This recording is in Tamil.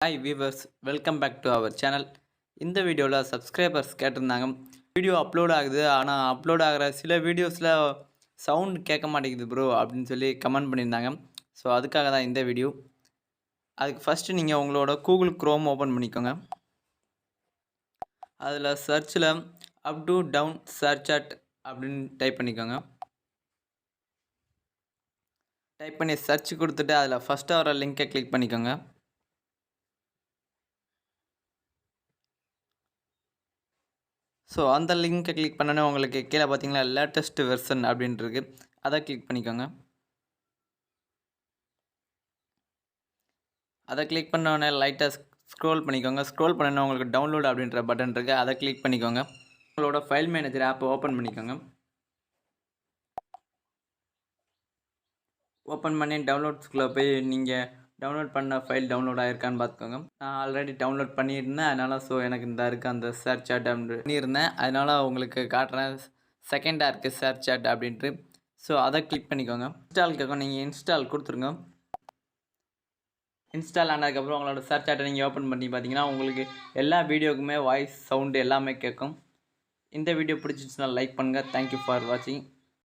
Hi viewers, welcome back to our channel. இந்த வீடியோவில் சப்ஸ்கிரைபர்ஸ் கேட்டிருந்தாங்க. வீடியோ அப்லோட் ஆகுது, ஆனால் அப்லோட் ஆகிற சில வீடியோஸில் சவுண்ட் கேட்க மாட்டேங்குது ப்ரோ அப்படின்னு சொல்லி கமெண்ட் பண்ணியிருந்தாங்க. ஸோ அதுக்காக தான் இந்த வீடியோ. அதுக்கு ஃபஸ்ட்டு நீங்கள் உங்களோட கூகுள் க்ரோம் ஓப்பன் பண்ணிக்கோங்க. அதில் சர்ச்சில் up to down search at அப்படின்னு டைப் பண்ணிக்கோங்க. டைப் பண்ணி சர்ச் கொடுத்துட்டு அதில் ஃபஸ்ட்டு வர லிங்கை கிளிக் பண்ணிக்கோங்க. ஸோ அந்த லிங்க்கை கிளிக் பண்ணோன்னே உங்களுக்கு கீழே பார்த்தீங்களா லேட்டஸ்ட் வெர்ஷன் அப்படின்ட்டுருக்கு. அதை கிளிக் பண்ணிக்கோங்க. அதை கிளிக் பண்ணோடனே லைட்டாக ஸ்க்ரோல் பண்ணிக்கோங்க. ஸ்க்ரோல் பண்ணோன்னே உங்களுக்கு டவுன்லோட் அப்படின்ற பட்டன் இருக்குது, அதை கிளிக் பண்ணிக்கோங்க. உங்களோட ஃபைல் மேனேஜர் ஆப்பை ஓப்பன் பண்ணிக்கோங்க. ஓப்பன் பண்ணி டவுன்லோட்ஸ்குள்ளே போய் நீங்கள் டவுன்லோட் பண்ண ஃபைல் டவுன்லோட் ஆகிருக்கான்னு பார்த்துக்கோங்க. நான் ஆல்ரெடி டவுன்லோட் பண்ணியிருந்தேன், அதனால் எனக்கு இந்த இருக்குது அந்த சர்ச் சாட் அப்படின்னு பண்ணியிருந்தேன். அதனால் உங்களுக்கு காட்டுறேன். செகண்டாக இருக்குது சர்ச் சாட் அப்படின்ட்டு. ஸோ அதை கிளிக் பண்ணிக்கோங்க. இன்ஸ்டாலுக்காக நீங்கள் இன்ஸ்டால் கொடுத்துருங்க. இன்ஸ்டால் ஆனதுக்கப்புறம் உங்களோட சர்ச் சாட்டை நீங்கள் ஓப்பன் பண்ணி பார்த்தீங்கன்னா உங்களுக்கு எல்லா வீடியோக்குமே வாய்ஸ் சவுண்டு எல்லாமே கேட்கும். இந்த வீடியோ பிடிச்சிச்சுன்னா லைக் பண்ணுங்கள். தேங்க்யூ ஃபார் வாட்சிங்.